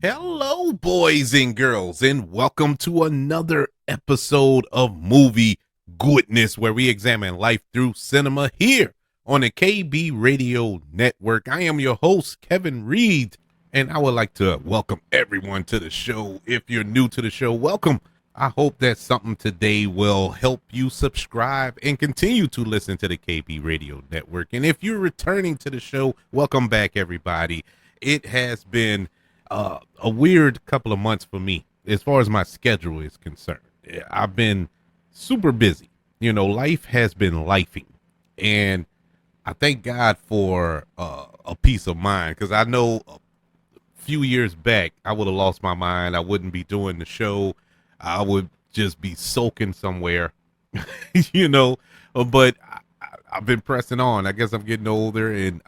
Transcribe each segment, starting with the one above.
Hello, boys and girls, and welcome to another episode of Movie Goodness, where we examine life through cinema here on the KB Radio Network. I am your host, Kevin Reed, and I would like to welcome everyone to the show. If you're new to the show, welcome. I hope that something today will help you subscribe and continue to listen to the KB Radio Network. And if you're returning to the show, welcome back, everybody. It has been a weird couple of months for me as far as my schedule is concerned. I've been super busy. Life has been lifing, and I thank God for a peace of mind, because I know a few years back I would have lost my mind. I wouldn't be doing the show. I would just be soaking somewhere, But I've been pressing on. I guess I'm getting older and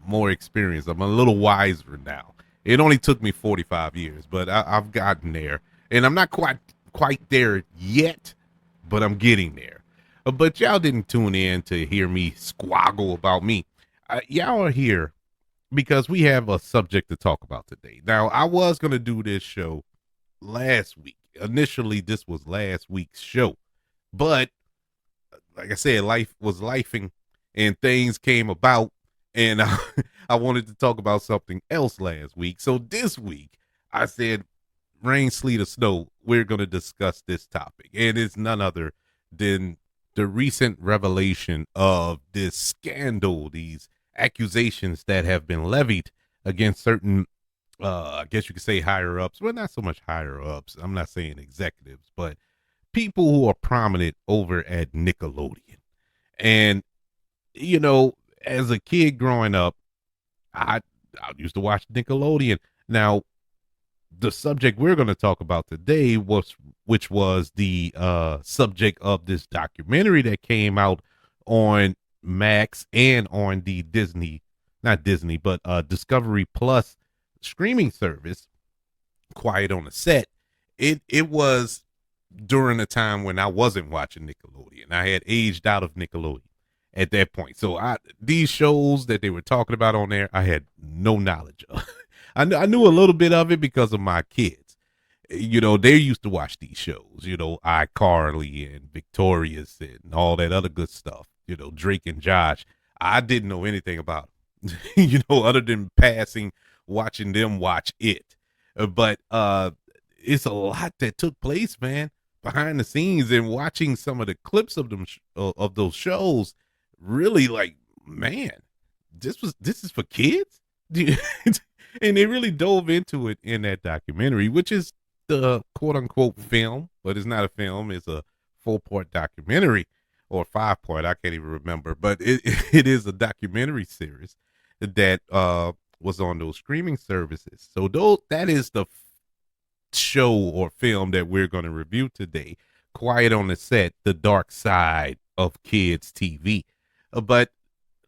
more experienced. I'm a little wiser now. It only took me 45 years, but I've gotten there, and I'm not quite there yet, but I'm getting there. But y'all didn't tune in to hear me squabble about me. Y'all are here because we have a subject to talk about today. Now, I was going to do this show last week. Initially, this was last week's show, but like I said, life was lifing and things came about, and I wanted to talk about something else last week. So this week, I said, rain, sleet, or snow, we're going to discuss this topic. And it's none other than the recent revelation of this scandal, these accusations that have been levied against certain, I guess you could say higher ups. Well, not so much higher ups. I'm not saying executives, but people who are prominent over at Nickelodeon. And, as a kid growing up, I used to watch Nickelodeon. Now, the subject we're going to talk about today which was the subject of this documentary that came out on Max and on the not Disney, but Discovery Plus streaming service, Quiet on the Set. It was during a time when I wasn't watching Nickelodeon. I had aged out of Nickelodeon at that point. So these shows that they were talking about on there, I had no knowledge of. I knew a little bit of it because of my kids. They used to watch these shows, iCarly and Victorious and all that other good stuff, Drake and Josh. I didn't know anything about them, other than watching them watch it. But it's a lot that took place, man, behind the scenes, and watching some of the clips of them of those shows. Really, like, man, this is for kids. And they really dove into it in that documentary, which is the quote unquote film, but it's not a film. It's a 4-part documentary, or 5-part. I can't even remember, but it is a documentary series that was on those streaming services. So that is the show or film that we're going to review today. Quiet on the Set, the dark side of kids TV. But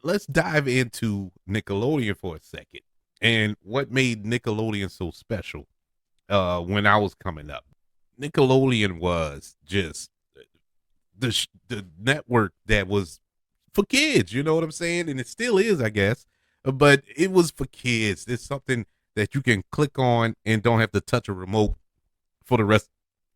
let's dive into Nickelodeon for a second, and what made Nickelodeon so special when I was coming up. Nickelodeon was just the network that was for kids, you know what I'm saying? And it still is, I guess, but it was for kids. It's something that you can click on and don't have to touch a remote for the rest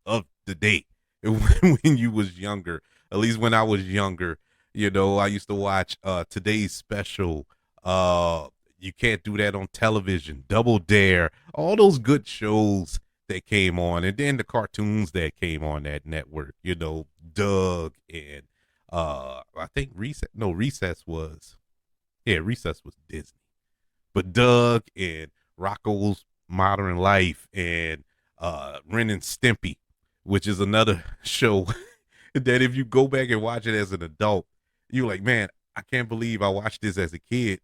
of the day. When you was younger, at least when I was younger, I used to watch Today's Special, You Can't Do That on Television, Double Dare, all those good shows that came on, and then the cartoons that came on that network, Doug and I think Recess was Disney. But Doug and Rocco's Modern Life and Ren and Stimpy, which is another show that if you go back and watch it as an adult, you're like, man, I can't believe I watched this as a kid.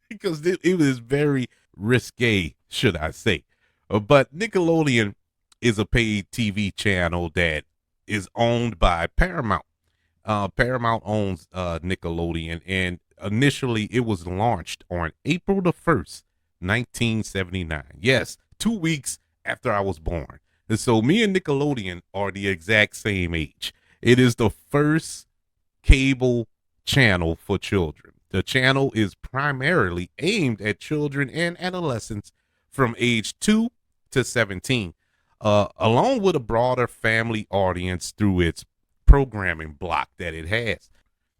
Because it was very risque, should I say. But Nickelodeon is a paid TV channel that is owned by Paramount. Paramount owns Nickelodeon, and initially it was launched on April the 1st, 1979. Yes, 2 weeks after I was born. And so me and Nickelodeon are the exact same age. It is the first cable channel for children. The channel is primarily aimed at children and adolescents from age 2 to 17, along with a broader family audience through its programming block that it has.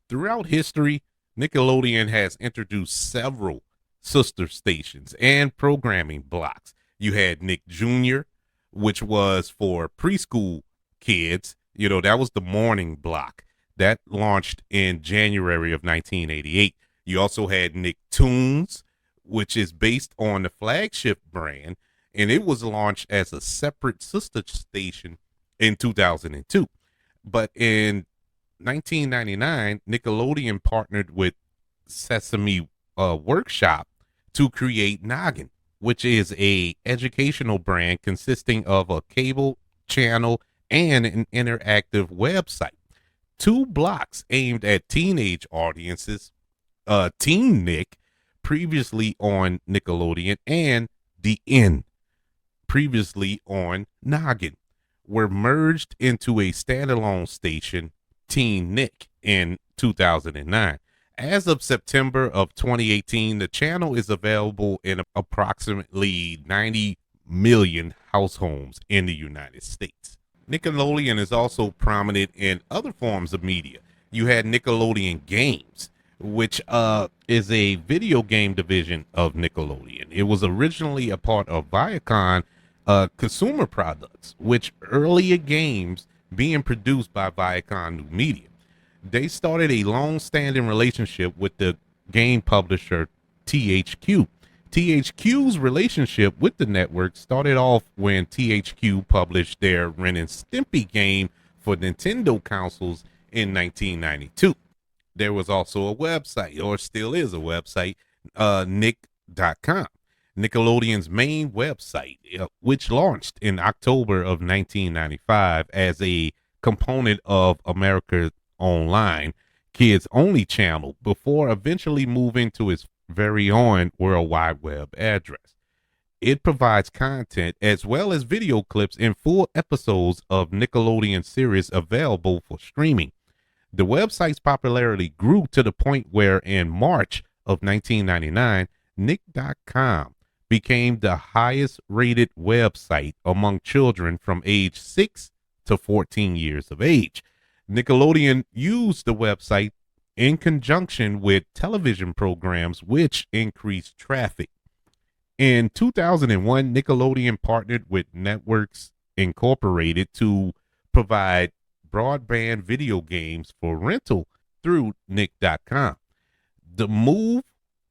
Throughout history, Nickelodeon has introduced several sister stations and programming blocks. You had Nick Jr., which was for preschool kids. That was the morning block that launched in January of 1988. You also had Nicktoons, which is based on the flagship brand, and it was launched as a separate sister station in 2002. But in 1999, Nickelodeon partnered with Sesame Workshop to create Noggin, which is a educational brand consisting of a cable channel and an interactive website. Two blocks aimed at teenage audiences, Teen Nick, previously on Nickelodeon, and The End, previously on Noggin, were merged into a standalone station, Teen Nick, in 2009. As of September of 2018, the channel is available in approximately 90 million households in the United States. Nickelodeon is also prominent in other forms of media. You had Nickelodeon Games, which is a video game division of Nickelodeon. It was originally a part of Viacom Consumer Products, which earlier games being produced by Viacom New Media. They started a long-standing relationship with the game publisher THQ. THQ's relationship with the network started off when THQ published their Ren and Stimpy game for Nintendo consoles in 1992. There was also a website, or still is a website, Nick.com, Nickelodeon's main website, which launched in October of 1995 as a component of America Online, kids only channel, before eventually moving to its very own World Wide Web address. It provides content as well as video clips and full episodes of Nickelodeon series available for streaming. The website's popularity grew to the point where in March of 1999, Nick.com became the highest rated website among children from age 6 to 14 years of age. Nickelodeon used the website in conjunction with television programs, which increased traffic. In 2001, Nickelodeon partnered with Networks Incorporated to provide broadband video games for rental through Nick.com. The move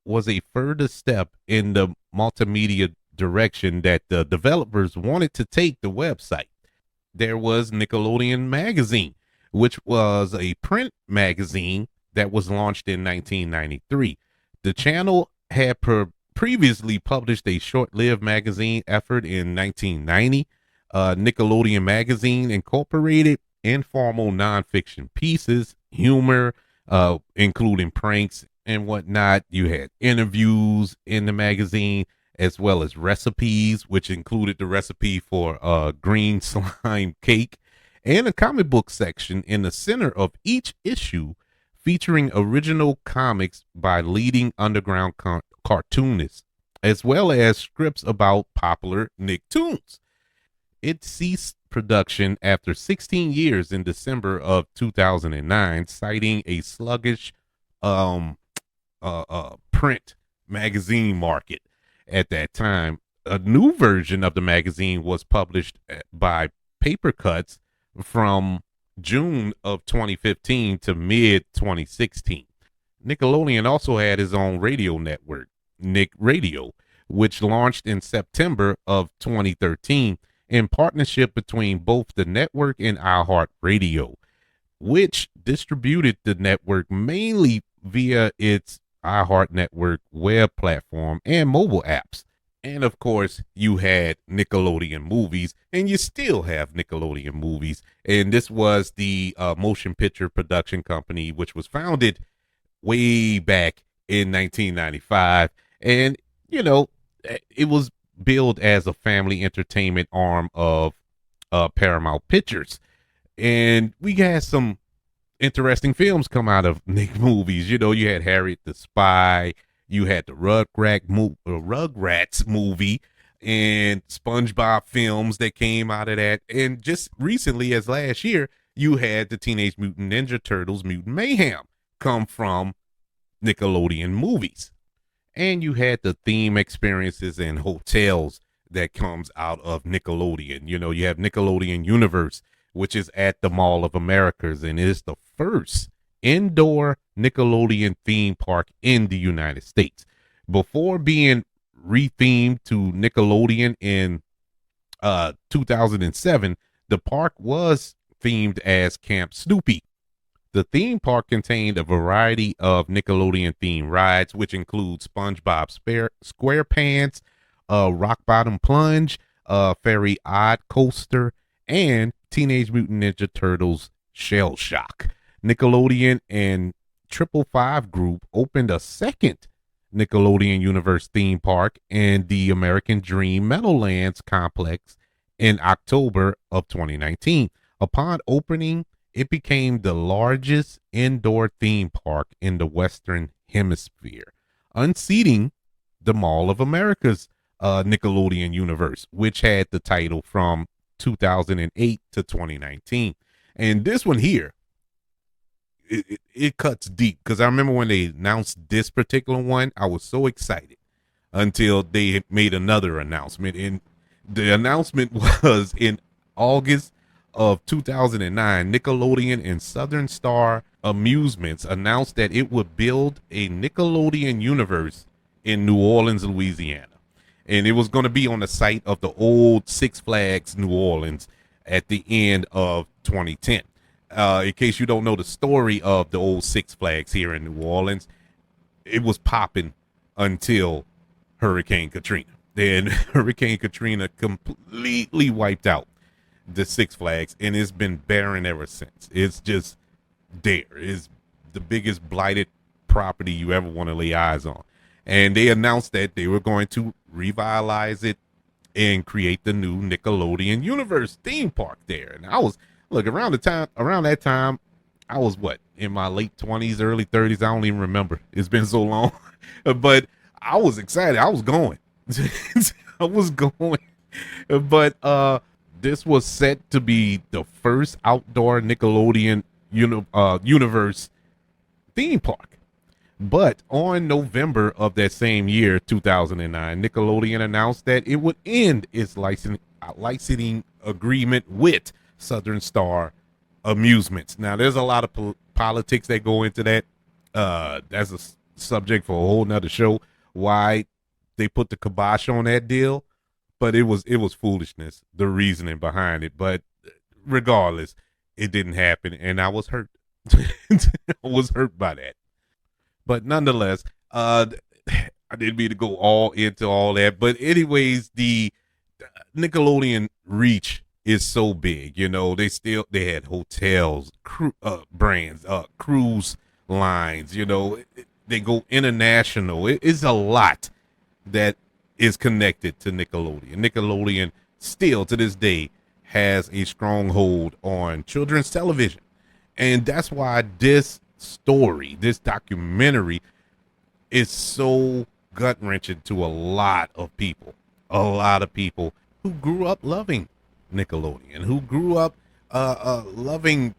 was a further step in the multimedia direction that the developers wanted to take the website. There was Nickelodeon Magazine, which was a print magazine that was launched in 1993. The channel had previously published a short-lived magazine effort in 1990. Nickelodeon Magazine incorporated informal nonfiction pieces, humor, including pranks and whatnot. You had interviews in the magazine, as well as recipes, which included the recipe for green slime cake, and a comic book section in the center of each issue featuring original comics by leading underground cartoonists, as well as scripts about popular Nicktoons. It ceased production after 16 years in December of 2009, citing a sluggish print magazine market at that time. A new version of the magazine was published by Paper Cuts from June of 2015 to mid 2016. Nickelodeon also had his own radio network, Nick Radio, which launched in September of 2013 in partnership between both the network and iHeartRadio, which distributed the network mainly via its iHeart Network web platform and mobile apps. And of course, you had Nickelodeon Movies, and you still have Nickelodeon Movies. And this was the motion picture production company, which was founded way back in 1995. And, it was billed as a family entertainment arm of Paramount Pictures. And we had some interesting films come out of Nick Movies. You had Harriet the Spy. You had the Rugrats movie, and SpongeBob films that came out of that. And just recently, as last year, you had the Teenage Mutant Ninja Turtles Mutant Mayhem come from Nickelodeon movies. And you had the theme experiences and hotels that comes out of Nickelodeon. You know, you have Nickelodeon Universe, which is at the Mall of Americas, and is the first indoor Nickelodeon theme park in the United States. Before being rethemed to Nickelodeon in 2007, the park was themed as Camp Snoopy. The theme park contained a variety of Nickelodeon themed rides, which include SpongeBob SquarePants, Rock Bottom Plunge, Fairy Odd Coaster, and Teenage Mutant Ninja Turtles Shell Shock. Nickelodeon and Triple Five Group opened a second Nickelodeon Universe theme park in the American Dream Meadowlands complex in October of 2019. Upon opening, it became the largest indoor theme park in the Western Hemisphere, unseating the Mall of America's Nickelodeon Universe, which had the title from 2008 to 2019. And this one here, it cuts deep, because I remember when they announced this particular one, I was so excited until they made another announcement. And the announcement was in August of 2009, Nickelodeon and Southern Star Amusements announced that it would build a Nickelodeon universe in New Orleans, Louisiana. And it was going to be on the site of the old Six Flags New Orleans at the end of 2010. In case you don't know the story of the old Six Flags here in New Orleans, it was popping until Hurricane Katrina. Then Hurricane Katrina completely wiped out the Six Flags, and it's been barren ever since. It's just there. It's the biggest blighted property you ever want to lay eyes on. And they announced that they were going to revitalize it and create the new Nickelodeon Universe theme park there. And I was, look, around that time, I was in my late 20s, early 30s. I don't even remember. It's been so long. But I was excited. I was going. I was going. But this was set to be the first outdoor Nickelodeon Universe theme park. But on November of that same year, 2009, Nickelodeon announced that it would end its licensing agreement with Southern Star Amusements. Now, there's a lot of politics that go into that. That's a subject for a whole nother show, why they put the kibosh on that deal. But it was foolishness, the reasoning behind it. But regardless, it didn't happen, and I was hurt. I was hurt by that. But nonetheless, I didn't mean to go all into all that. But anyways, the Nickelodeon reach is so big. You know, they had hotels, brands, cruise lines. You know, they go international. It is a lot that is connected to Nickelodeon. Nickelodeon still to this day has a stronghold on children's television. And that's why this story, this documentary, is so gut-wrenching to a lot of people who grew up loving Nickelodeon, who grew up loving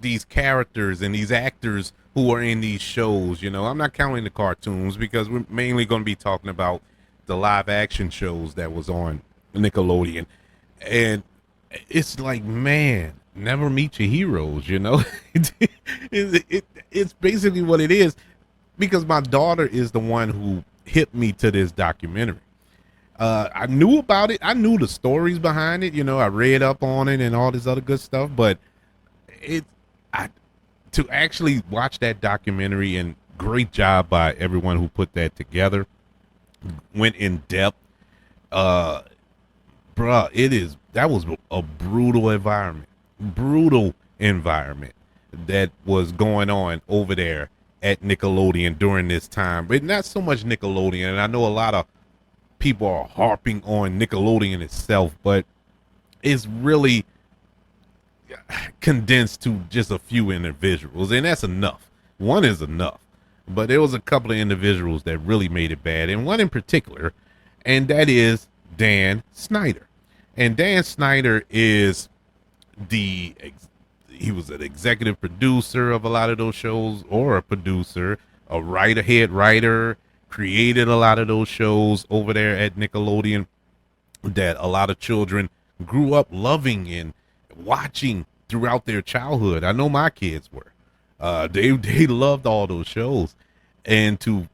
these characters and these actors who are in these shows. You know, I'm not counting the cartoons, because we're mainly going to be talking about the live action shows that was on Nickelodeon. And it's like, man, never meet your heroes, you know. It's basically what it is, because my daughter is the one who hit me to this documentary. I knew about it. I knew the stories behind it. You know, I read up on it and all this other good stuff. But to actually watch that documentary, and great job by everyone who put that together, went in depth. That was a brutal environment that was going on over there at Nickelodeon during this time. But not so much Nickelodeon, and I know a lot of people are harping on Nickelodeon itself, but it's really condensed to just a few individuals, and that's enough. One is enough. But there was a couple of individuals that really made it bad, and one in particular, and that is Dan Snyder. And Dan Snyder is the he was an executive producer of a lot of those shows, or a producer, a writer, head writer, created a lot of those shows over there at Nickelodeon that a lot of children grew up loving and watching throughout their childhood. I know my kids were. They loved all those shows, and to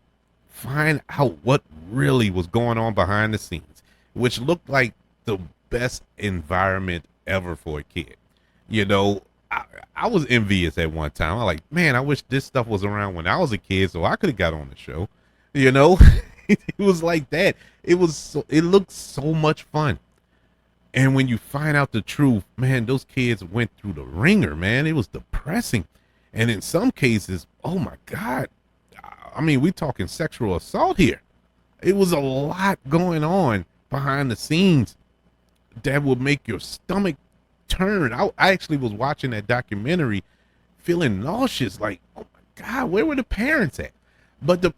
find out what really was going on behind the scenes, which looked like the best environment ever for a kid. You know, I was envious at one time. I like, man, I wish this stuff was around when I was a kid so I could have got on the show. You know, it was like that. It looked so much fun. And when you find out the truth, man, those kids went through the ringer, man. It was depressing. And in some cases, oh my God. I mean, we talking sexual assault here. It was a lot going on behind the scenes that would make your stomach turn. I actually was watching that documentary feeling nauseous, like, oh my God, where were the parents at? But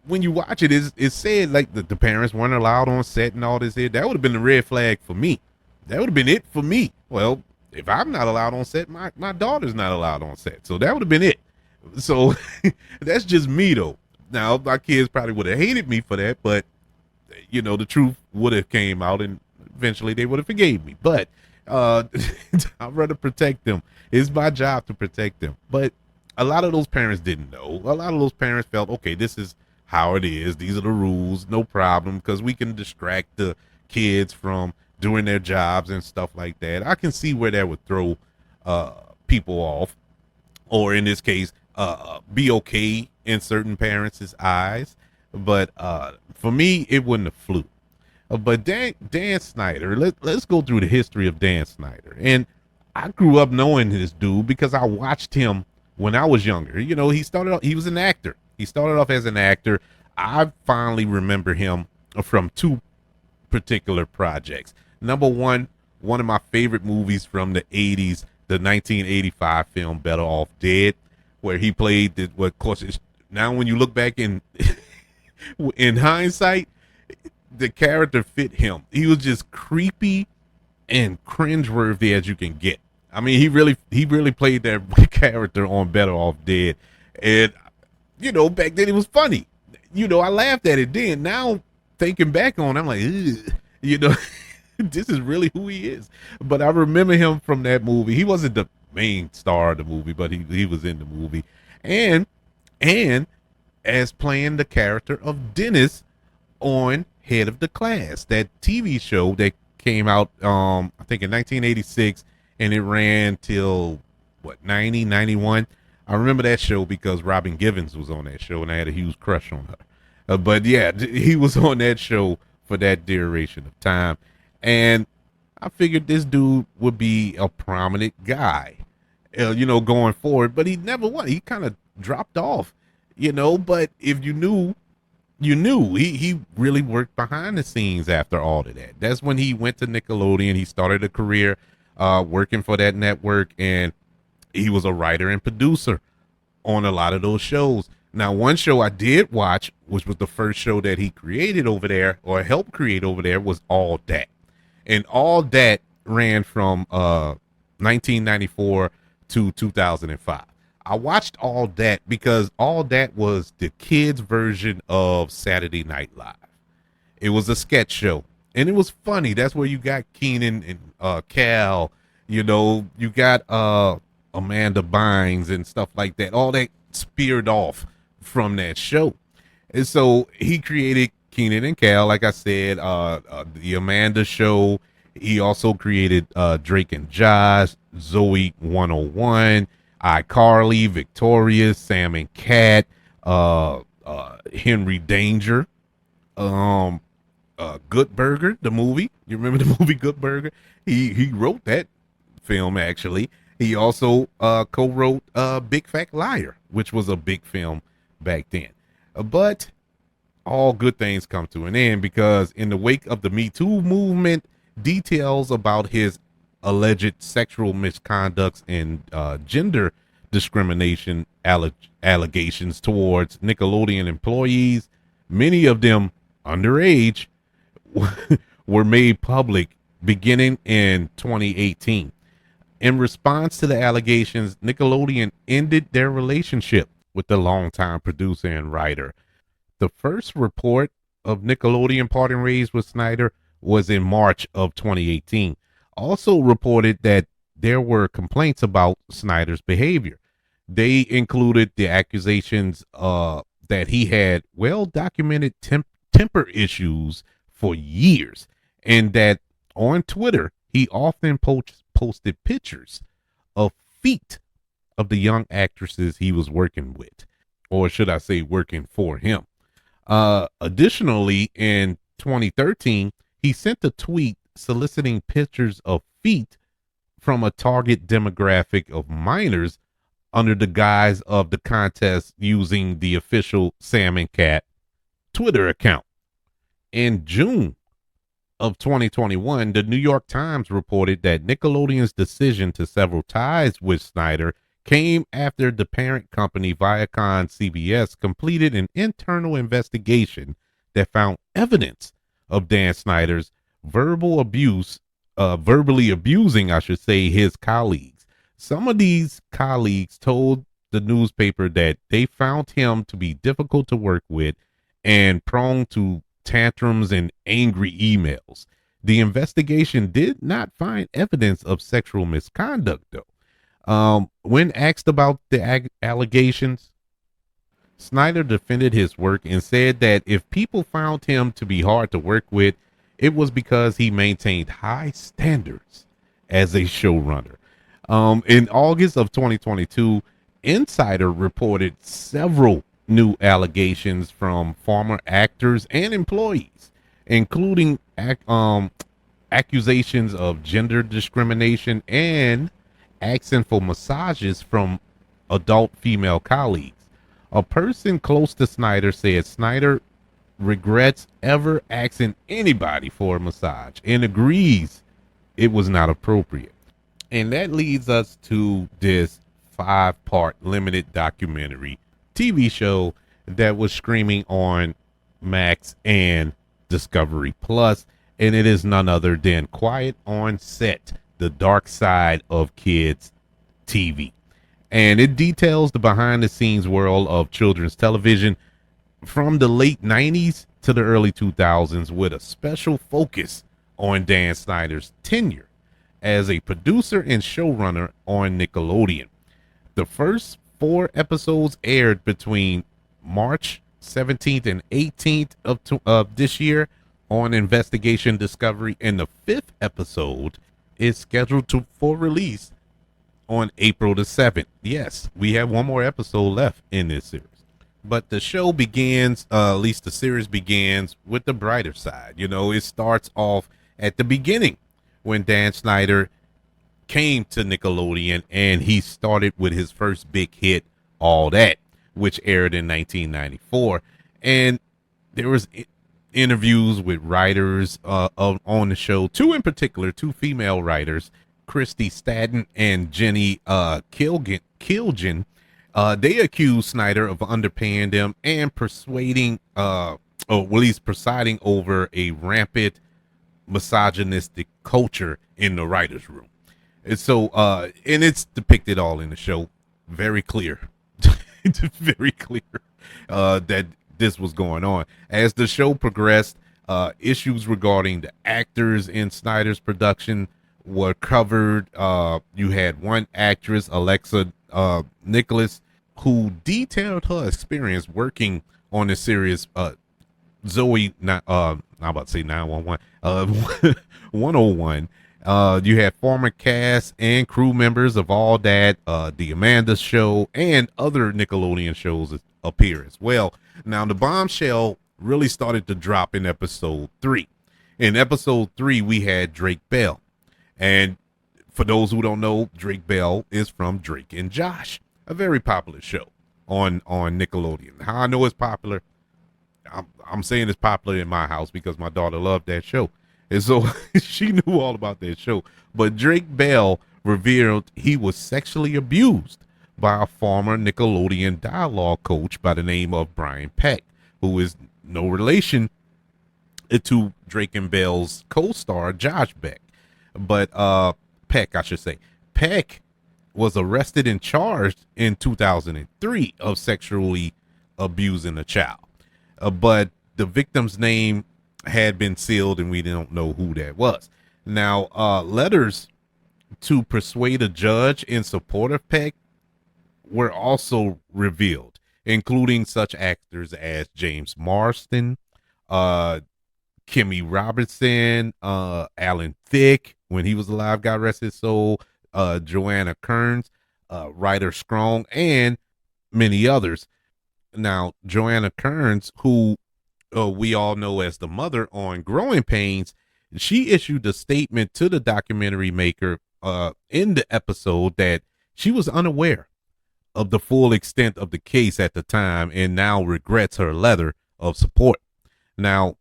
when you watch it, it said like the parents weren't allowed on set and all this here. That would have been the red flag for me. That would have been it for me. Well, if I'm not allowed on set, my daughter's not allowed on set. So that would have been it. So that's just me though. Now my kids probably would have hated me for that, but you know, the truth would have came out and eventually they would have forgave me. But I'd rather protect them. It's my job to protect them. But a lot of those parents didn't know. A lot of those parents felt, okay, this is how it is. These are the rules. No problem, because we can distract the kids from doing their jobs and stuff like that. I can see where that would throw people off, or in this case, be okay in certain parents' eyes. But for me, it wouldn't have flew. But Dan Snyder, let's go through the history of Dan Snyder. And I grew up knowing this dude because I watched him when I was younger. You know, he was an actor. He started off as an actor. I finally remember him from two particular projects. Number one of my favorite movies from the 80s, the 1985 film Better Off Dead, where he played what, of course, now when you look back in hindsight, the character fit him. He was just creepy and cringeworthy as you can get. I mean, he really played that character on Better Off Dead. And, you know, back then it was funny. You know, I laughed at it then. Now, thinking back on it, I'm like, ugh, you know, this is really who he is. But I remember him from that movie. He wasn't the main star of the movie, but he was in the movie. And as playing the character of Dennis on Head of the Class, that TV show that came out, I think in 1986, and it ran till what, 90, 91. I remember that show because Robin Givens was on that show, and I had a huge crush on her. But yeah, he was on that show for that duration of time, and I figured this dude would be a prominent guy, you know, going forward. But he never was. He kind of dropped off, you know. But if you knew, you knew. He really worked behind the scenes after all of that. That's when he went to Nickelodeon. He started a career working for that network, and he was a writer and producer on a lot of those shows. Now, one show I did watch, which was the first show that he created over there, or helped create over there, was All That. And All That ran from 1994 to 2005. I watched All That because All That was the kids' version of Saturday Night Live. It was a sketch show, and it was funny. That's where you got Keenan and Cal, you know, you got Amanda Bynes and stuff like that. All that speared off from that show. And so he created Keenan and Cal, like I said, the Amanda Show. He also created Drake and Josh, Zoe 101, iCarly, Victorious, Sam and Cat, Henry Danger, Good Burger, the movie. You remember the movie Good Burger? He wrote that film, actually. He also co-wrote Big Fat Liar, which was a big film back then. But all good things come to an end, because in the wake of the Me Too movement, details about his alleged sexual misconducts and gender discrimination allegations towards Nickelodeon employees, many of them underage, were made public beginning in 2018. In response to the allegations, Nickelodeon ended their relationship with the longtime producer and writer. The first report of Nickelodeon parting ways with Snyder was in March of 2018. Also reported that there were complaints about Snyder's behavior. They included the accusations that he had well documented temper issues for years, and that on Twitter he often posted pictures of feet of the young actresses he was working with, or should I say, working for him. Additionally, in 2013, he sent a tweet soliciting pictures of feet from a target demographic of minors under the guise of the contest using the official Sam and Cat Twitter account. In June of 2021, the New York Times reported that Nickelodeon's decision to sever ties with Snyder came after the parent company Viacom CBS completed an internal investigation that found evidence of Dan Snyder's verbally abusing, I should say, his colleagues. Some of these colleagues told the newspaper that they found him to be difficult to work with and prone to tantrums and angry emails. The investigation did not find evidence of sexual misconduct, though. When asked about the allegations, Snyder defended his work and said that if people found him to be hard to work with, it was because he maintained high standards as a showrunner. In August of 2022, Insider reported several new allegations from former actors and employees, including accusations of gender discrimination and asking for massages from adult female colleagues. A person close to Snyder said Snyder regrets ever asking anybody for a massage and agrees it was not appropriate. And that leads us to this 5-part limited documentary TV show that was streaming on Max and Discovery Plus, and it is none other than Quiet on Set: The Dark Side of Kids TV. And it details the behind the scenes world of children's television from the late 90s to the early 2000s, with a special focus on Dan Snyder's tenure as a producer and showrunner on Nickelodeon. The first 4 episodes aired between March 17th and 18th of this year on Investigation Discovery, and the 5th episode is scheduled for release on April the 7th. Yes, we have one more episode left in this series. But the show begins, at least the series begins, with the brighter side. You know, it starts off at the beginning when Dan Snyder came to Nickelodeon, and he started with his first big hit, All That, which aired in 1994. And there was interviews with writers on the show, 2 in particular, 2 female writers, Christy Staten and Jenny Kilgin. They accused Snyder of underpaying them and persuading, or at least presiding over, a rampant misogynistic culture in the writer's room. And so, and it's depicted all in the show, very clear, very clear, that this was going on. As the show progressed, issues regarding the actors in Snyder's production were covered. You had one actress, Alexa Nicholas, who detailed her experience working on the series. Zoe, I'm about to say 911, 101. You had former cast and crew members of All That, The Amanda Show, and other Nickelodeon shows appear as well. Now, the bombshell really started to drop in episode 3. In episode 3, we had Drake Bell. And for those who don't know, Drake Bell is from Drake and Josh, a very popular show on Nickelodeon. How I know it's popular, I'm saying it's popular in my house because my daughter loved that show. And so she knew all about that show. But Drake Bell revealed he was sexually abused by a former Nickelodeon dialogue coach by the name of Brian Peck, who is no relation to Drake and Bell's co-star Josh Beck. But Peck, I should say. Peck was arrested and charged in 2003 of sexually abusing a child. But the victim's name had been sealed and we don't know who that was. Now, letters to persuade a judge in support of Peck were also revealed, including such actors as James Marsden, uh, Kimmy Robertson, Alan Thicke, when he was alive, God rest his soul, Joanna Kearns, Ryder Strong, and many others. Now, Joanna Kearns, who we all know as the mother on Growing Pains, she issued a statement to the documentary maker in the episode that she was unaware of the full extent of the case at the time and now regrets her letter of support. Now,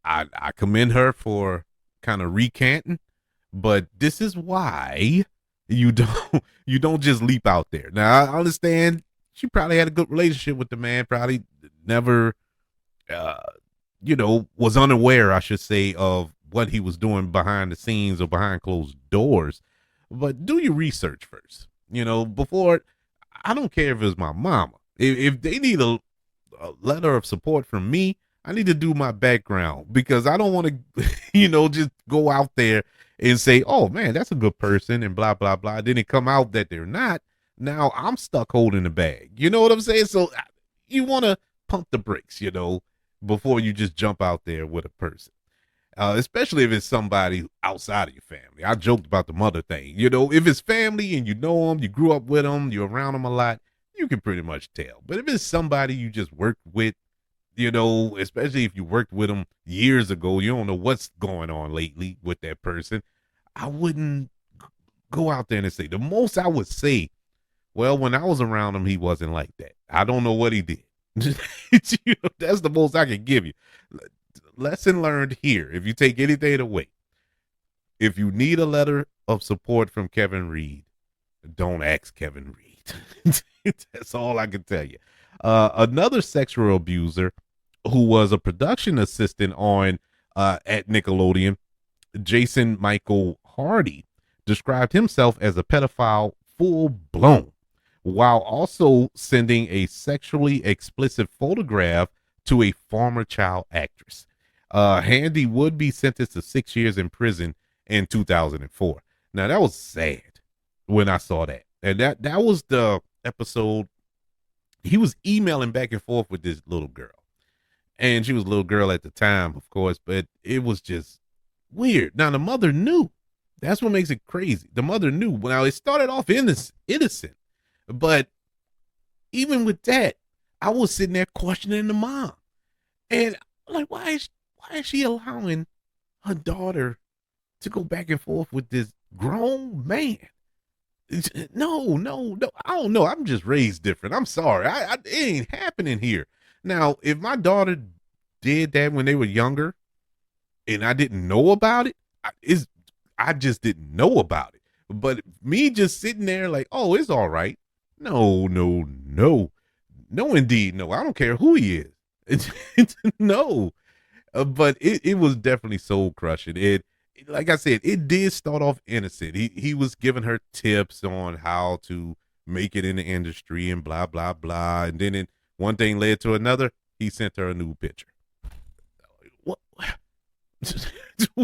I commend her for kind of recanting, but this is why you don't just leap out there. Now I understand she probably had a good relationship with the man, probably never uh was unaware, I should say, of what he was doing behind the scenes or behind closed doors. But do your research first. Before I don't care if it's my mama. If they need a letter of support from me, I need to do my background because I don't want to, just go out there and say, oh man, that's a good person and blah, blah, blah. Then it come out that they're not. Now I'm stuck holding the bag. You know what I'm saying? So you want to pump the brakes, before you just jump out there with a person. Especially if it's somebody outside of your family. I joked about the mother thing. If it's family and you know them, you grew up with them, you're around them a lot, you can pretty much tell. But if it's somebody you just worked with, especially if you worked with them years ago, you don't know what's going on lately with that person. I wouldn't go out there and say. The most I would say, well, when I was around him, he wasn't like that. I don't know what he did. That's the most I can give you. Lesson learned here. If you take anything away, if you need a letter of support from Kevin Reed, don't ask Kevin Reed. That's all I can tell you. Another sexual abuser who was a production assistant on at Nickelodeon, Jason Michael Hardy, described himself as a pedophile full blown, while also sending a sexually explicit photograph to a former child actress. Handy would be sentenced to 6 years in prison in 2004. Now that was sad when I saw that, and that was the episode. He was emailing back and forth with this little girl, and she was a little girl at the time, of course, but it was just weird. Now the mother knew. That's what makes it crazy. The mother knew. Now it started off innocent, but even with that, I was sitting there questioning the mom, and like, why is she allowing her daughter to go back and forth with this grown man? No. I don't know. I'm just raised different. I'm sorry. It ain't happening here. Now, if my daughter did that when they were younger and I didn't know about it, I just didn't know about it. But me just sitting there like, oh, it's all right. No. No, indeed. No, I don't care who he is. No. But it was definitely soul crushing. Like I said, it did start off innocent. He was giving her tips on how to make it in the industry and blah blah blah. And then one thing led to another. He sent her a new picture. What?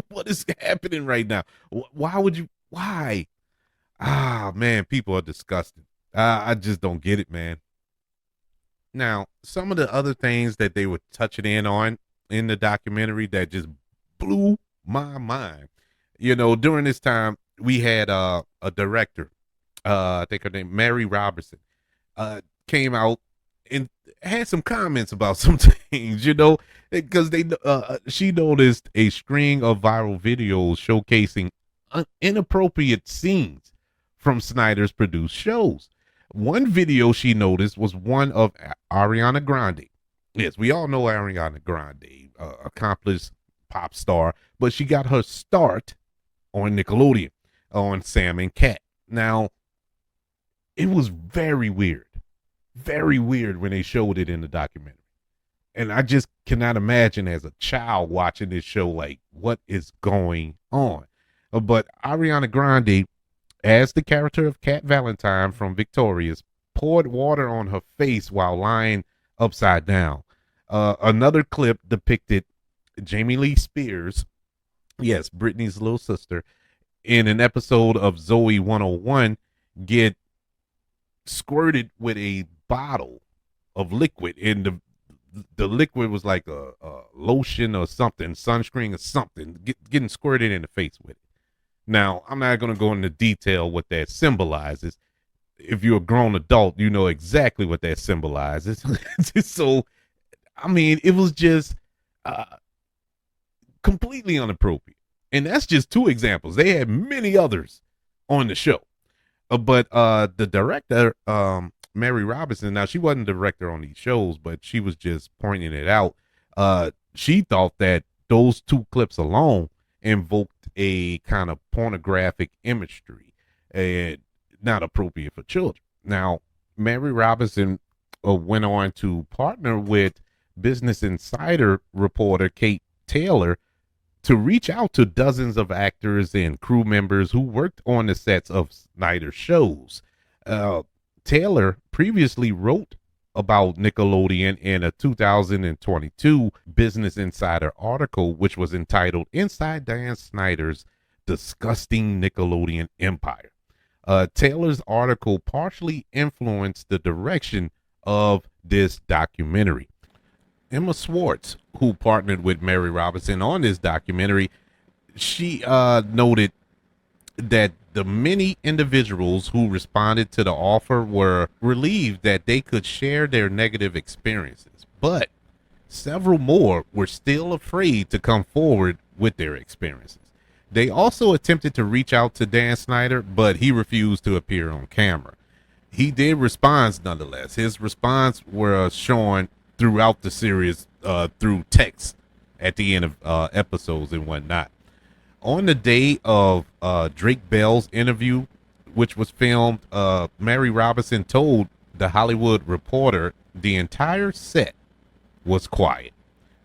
What is happening right now? Why would you? Why? Ah, man, people are disgusting. I just don't get it, man. Now, some of the other things that they were touching on in the documentary that just blew my mind. During this time, we had a director, I think her name Mary Robertson, came out and had some comments about some things, because she noticed a string of viral videos showcasing inappropriate scenes from Snyder's produced shows. One video she noticed was one of Ariana Grande. Yes, we all know Ariana Grande, accomplished pop star, but she got her start on Nickelodeon on Sam and Cat. Now, it was very weird when they showed it in the documentary. And I just cannot imagine as a child watching this show, like, what is going on? But Ariana Grande, as the character of Cat Valentine from Victorious, poured water on her face while lying upside down. Another clip depicted Jamie Lee Spears, yes, Britney's little sister, in an episode of Zoe 101, get squirted with a bottle of liquid, and the liquid was like a lotion or something, sunscreen or something, getting squirted in the face with it. Now, I'm not going to go into detail what that symbolizes. If you're a grown adult, you know exactly what that symbolizes. So, I mean, it was just completely inappropriate. And that's just two examples. They had many others on the show. But the director, Mary Robinson, now she wasn't the director on these shows, but she was just pointing it out. She thought that those two clips alone invoked a kind of pornographic imagery and not appropriate for children. Now, Mary Robinson went on to partner with Business Insider reporter Kate Taylor to reach out to dozens of actors and crew members who worked on the sets of Snyder's shows. Taylor previously wrote about Nickelodeon in a 2022 Business Insider article, which was entitled Inside Dan Snyder's Disgusting Nickelodeon Empire. Taylor's article partially influenced the direction of this documentary. Emma Swartz, who partnered with Mary Robinson on this documentary, she noted that the many individuals who responded to the offer were relieved that they could share their negative experiences, but several more were still afraid to come forward with their experiences. They also attempted to reach out to Dan Snyder, but he refused to appear on camera. He did respond nonetheless. His response were shown throughout the series through text at the end of episodes and whatnot. On the day of Drake Bell's interview, which was filmed, Mary Robinson told The Hollywood Reporter the entire set was quiet.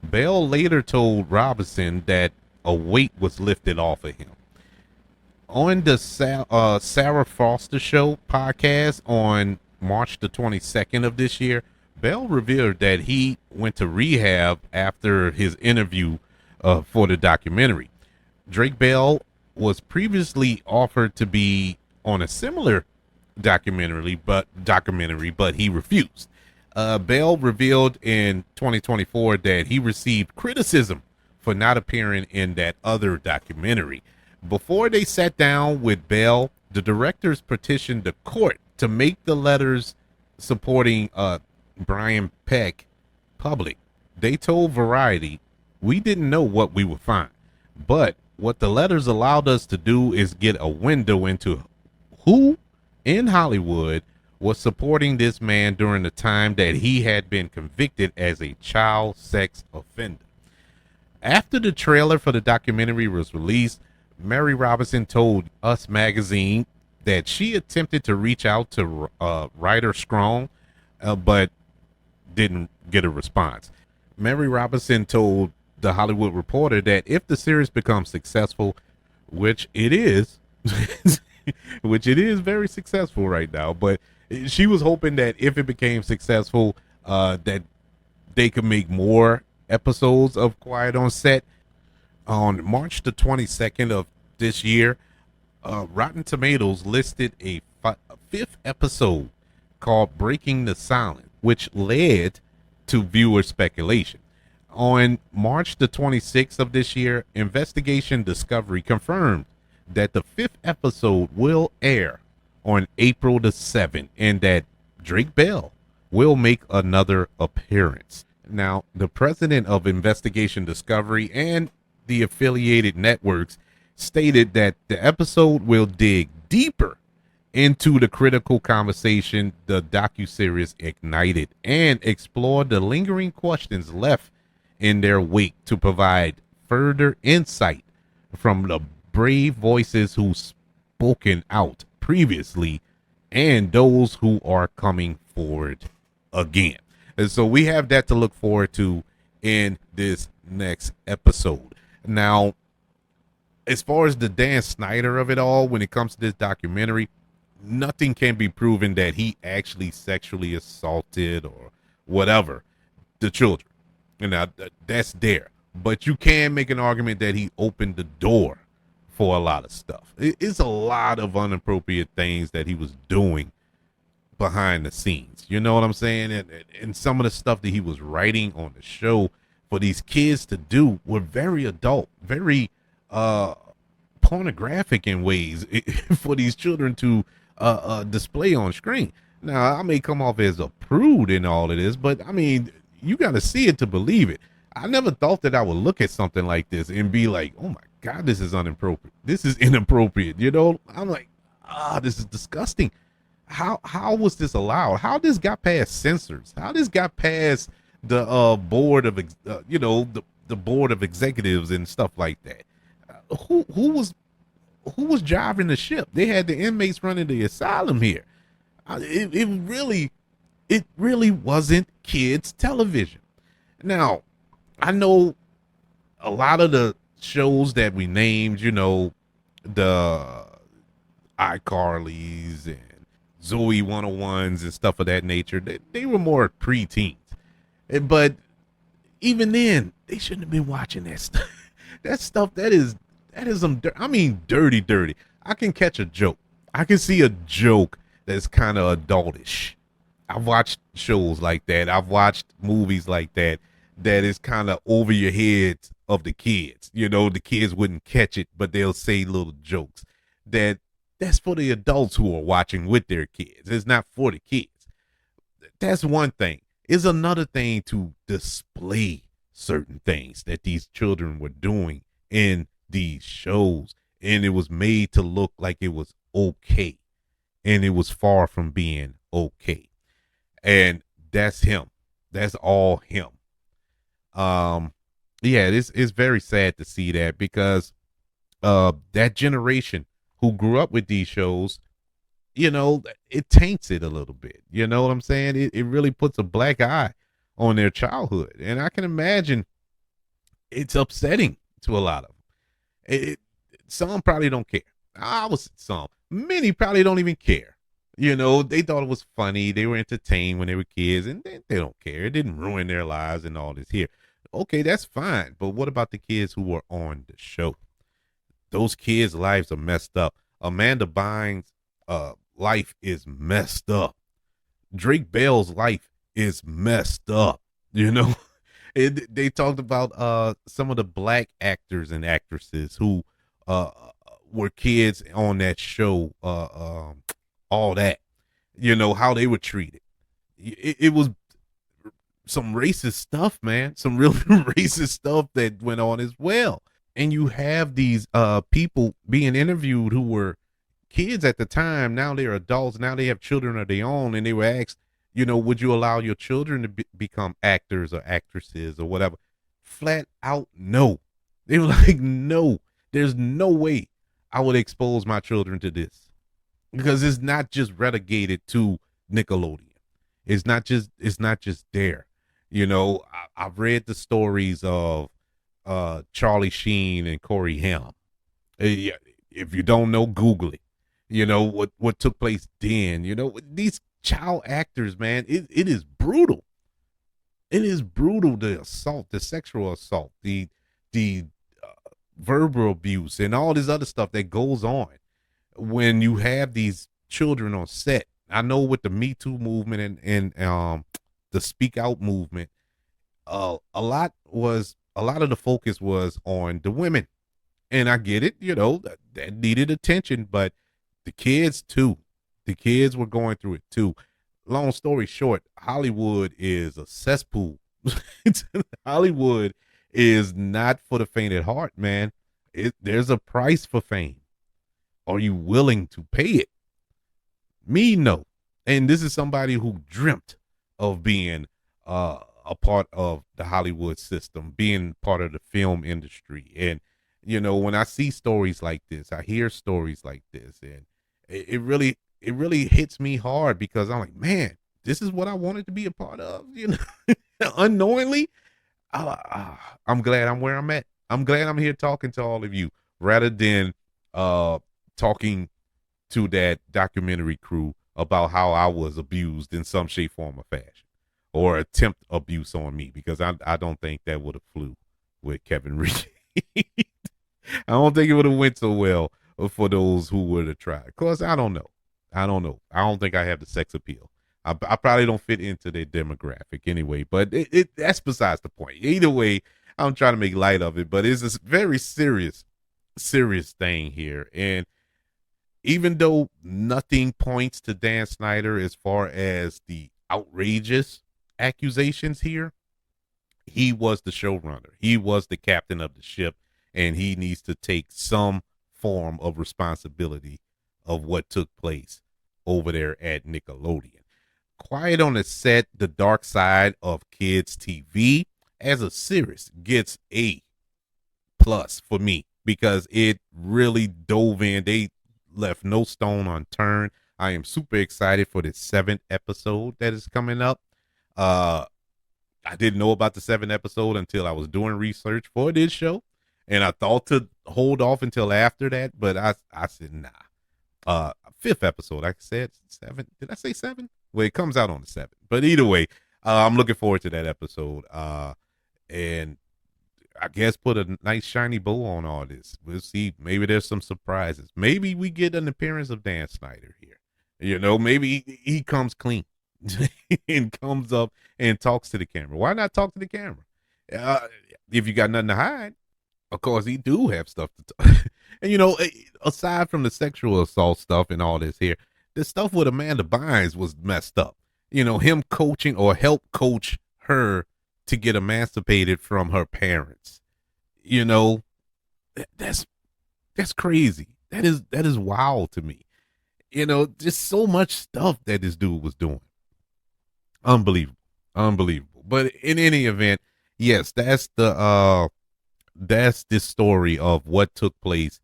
Bell later told Robinson that a weight was lifted off of him. On the Sarah Foster Show podcast on March the 22nd of this year, Bell revealed that he went to rehab after his interview for the documentary. Drake Bell was previously offered to be on a similar documentary, but he refused. Bell revealed in 2024 that he received criticism for not appearing in that other documentary. Before they sat down with Bell, the directors petitioned the court to make the letters supporting Brian Peck public. They told Variety, "We didn't know what we would find, but what the letters allowed us to do is get a window into who in Hollywood was supporting this man during the time that he had been convicted as a child sex offender." After the trailer for the documentary was released, Mary Robinson told Us Magazine that she attempted to reach out to Ryder Strong, but didn't get a response. Mary Robinson told The Hollywood Reporter that if the series becomes successful, which it is, which it is very successful right now, but she was hoping that if it became successful, that they could make more episodes of Quiet on Set. On March the 22nd of this year, Rotten Tomatoes listed a fifth episode called Breaking the Silence, which led to viewer speculation. On March the 26th of this year, Investigation Discovery confirmed that the fifth episode will air on April the 7th and that Drake Bell will make another appearance. Now, the president of Investigation Discovery and the affiliated networks stated that the episode will dig deeper into the critical conversation the docuseries ignited and explore the lingering questions left in their wake to provide further insight from the brave voices who've spoken out previously and those who are coming forward again. And so we have that to look forward to in this next episode. Now, as far as the Dan Snyder of it all, when it comes to this documentary, nothing can be proven that he actually sexually assaulted or whatever the children. And now that's there. But you can make an argument that he opened the door for a lot of stuff. It's a lot of inappropriate things that he was doing behind the scenes. You know what I'm saying? And some of the stuff that he was writing on the show for these kids to do were very adult, very pornographic in ways for these children to display on screen. Now, I may come off as a prude in all of this, but I mean, you got to see it to believe it. I never thought that I would look at something like this and be like, oh my God, this is inappropriate. This is inappropriate. You know, I'm like, this is disgusting. How was this allowed? How this got past censors? How this got past the board of the board of executives and stuff like that? Who was driving the ship? They had the inmates running the asylum here. It really wasn't kids television. Now, I know a lot of the shows that we named, you know, the iCarlys and Zoe 101s and stuff of that nature, they were more preteens. But even then, they shouldn't have been watching that stuff. That stuff, that is some dirty. I can catch a joke. I can see a joke that's kind of adultish. I've watched shows like that. I've watched movies like that is kind of over your heads of the kids. You know, the kids wouldn't catch it, but they'll say little jokes. That's for the adults who are watching with their kids. It's not for the kids. That's one thing. It's another thing to display certain things that these children were doing in these shows, and it was made to look like it was okay, and it was far from being okay. And that's him. That's all him. Yeah, it's very sad to see that, because that generation who grew up with these shows, you know, it taints it a little bit. You know what I'm saying? It really puts a black eye on their childhood. And I can imagine it's upsetting to a lot of them. Some probably don't care. Many probably don't even care. You know, they thought it was funny. They were entertained when they were kids, and they don't care. It didn't ruin their lives and all this here. Okay, that's fine. But what about the kids who were on the show? Those kids' lives are messed up. Amanda Bynes' life is messed up. Drake Bell's life is messed up. You know, they talked about some of the black actors and actresses who were kids on that show. All that, you know, how they were treated. It was some racist stuff, man. Some really racist stuff that went on as well. And you have these people being interviewed who were kids at the time. Now they're adults. Now they have children of their own. And they were asked, you know, would you allow your children to become actors or actresses or whatever? Flat out, no. They were like, no, there's no way I would expose my children to this. Because it's not just relegated to Nickelodeon. It's not just there. You know, I've read the stories of Charlie Sheen and Corey Haim. If you don't know, Google it. You know what took place then. You know, these child actors, man, it is brutal. It is brutal, the assault, the sexual assault, the verbal abuse, and all this other stuff that goes on when you have these children on set. I know with the Me Too movement and the Speak Out movement, a lot of the focus was on the women, and I get it, you know, that needed attention, but the kids too. The kids were going through it too. Long story short, Hollywood is a cesspool. Hollywood is not for the faint at heart, man. There's a price for fame. Are you willing to pay it? Me, no. And this is somebody who dreamt of being a part of the Hollywood system, being part of the film industry. And, you know, when I see stories like this, I hear stories like this, and it really hits me hard, because I'm like, man, this is what I wanted to be a part of, unknowingly. I'm glad I'm where I'm at. I'm glad I'm here talking to all of you rather than uh talking to that documentary crew about how I was abused in some shape, form, or fashion, or attempt abuse on me, because I don't think that would have flew with Kevin Reed. I don't think it would have went so well for those who would have tried. Of course, I don't know. I don't know. I don't think I have the sex appeal. I probably don't fit into their demographic anyway, but that's besides the point. Either way, I'm trying to make light of it, but it's a very serious thing here. And even though nothing points to Dan Snyder as far as the outrageous accusations here, he was the showrunner. He was the captain of the ship, and he needs to take some form of responsibility of what took place over there at Nickelodeon. Quiet on the Set, The Dark Side of Kids TV, as a series, gets a plus for me because it really dove in. They left no stone unturned. I am super excited for the 7th episode that is coming up. I didn't know about the 7th episode until I was doing research for this show, and I thought to hold off until after that, but I said nah. 5th episode, I said 7. Did I say 7? Well, it comes out on the 7th, but either way, I'm looking forward to that episode. And I guess put a nice shiny bow on all this. We'll see. Maybe there's some surprises. Maybe we get an appearance of Dan Snyder here. Maybe he comes clean and comes up and talks to the camera. Why not talk to the camera? If you got nothing to hide, of course he do have stuff to talk. And aside from the sexual assault stuff and all this here, the stuff with Amanda Bynes was messed up. Him coaching or help coach her to get emancipated from her parents. That's crazy. That is wild to me. Just so much stuff that this dude was doing. Unbelievable. But in any event, yes, that's the story of what took place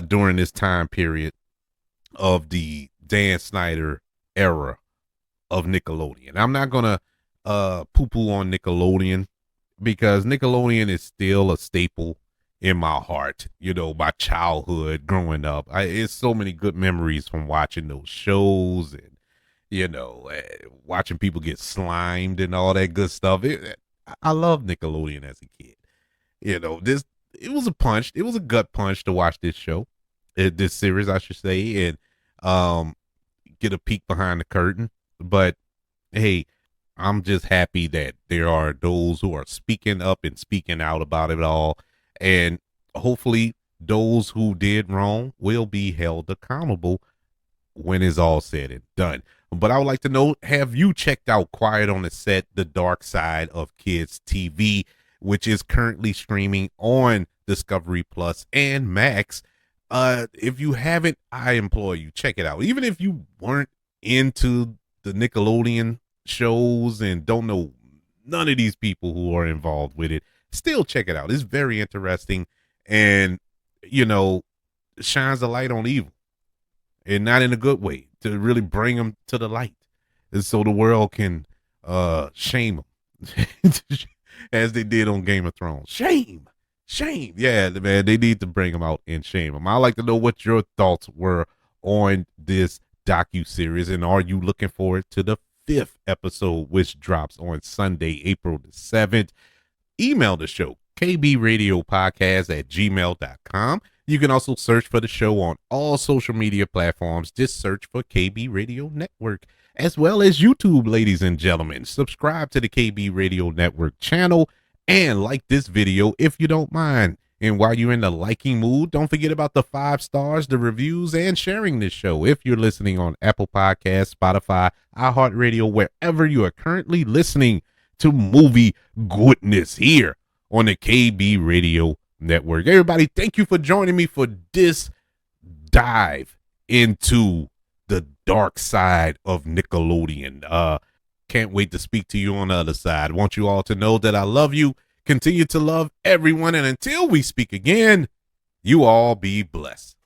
during this time period of the Dan Snyder era of Nickelodeon. I'm not gonna poo-poo on Nickelodeon because Nickelodeon is still a staple in my heart. My childhood growing up. It's so many good memories from watching those shows and watching people get slimed and all that good stuff. I love Nickelodeon as a kid. It was a punch. It was a gut punch to watch this show, this series, I should say, and get a peek behind the curtain. But hey, I'm just happy that there are those who are speaking up and speaking out about it all. And hopefully those who did wrong will be held accountable when it's all said and done. But I would like to know, have you checked out Quiet on the Set, The Dark Side of Kids TV, which is currently streaming on Discovery Plus and Max? If you haven't, I implore you, check it out. Even if you weren't into the Nickelodeon shows and don't know none of these people who are involved with it, still check it out. It's very interesting and shines a light on evil, and not in a good way, to really bring them to the light, and so the world can shame them as they did on Game of Thrones. Shame. Yeah, man, they need to bring them out and shame them. I'd like to know what your thoughts were on this docuseries, and are you looking forward to the 5th episode, which drops on Sunday, April the 7th? Email the show, kbradiopodcast@gmail.com. You can also search for the show on all social media platforms. Just search for KB Radio Network, as well as YouTube, ladies and gentlemen. Subscribe to the KB Radio Network channel and like this video if you don't mind. And while you're in the liking mood, don't forget about the 5 stars, the reviews, and sharing this show. If you're listening on Apple Podcasts, Spotify, iHeartRadio, wherever you are currently listening to movie goodness here on the KB Radio Network. Everybody, thank you for joining me for this dive into the dark side of Nickelodeon. Can't wait to speak to you on the other side. I want you all to know that I love you. Continue to love everyone. And until we speak again, you all be blessed.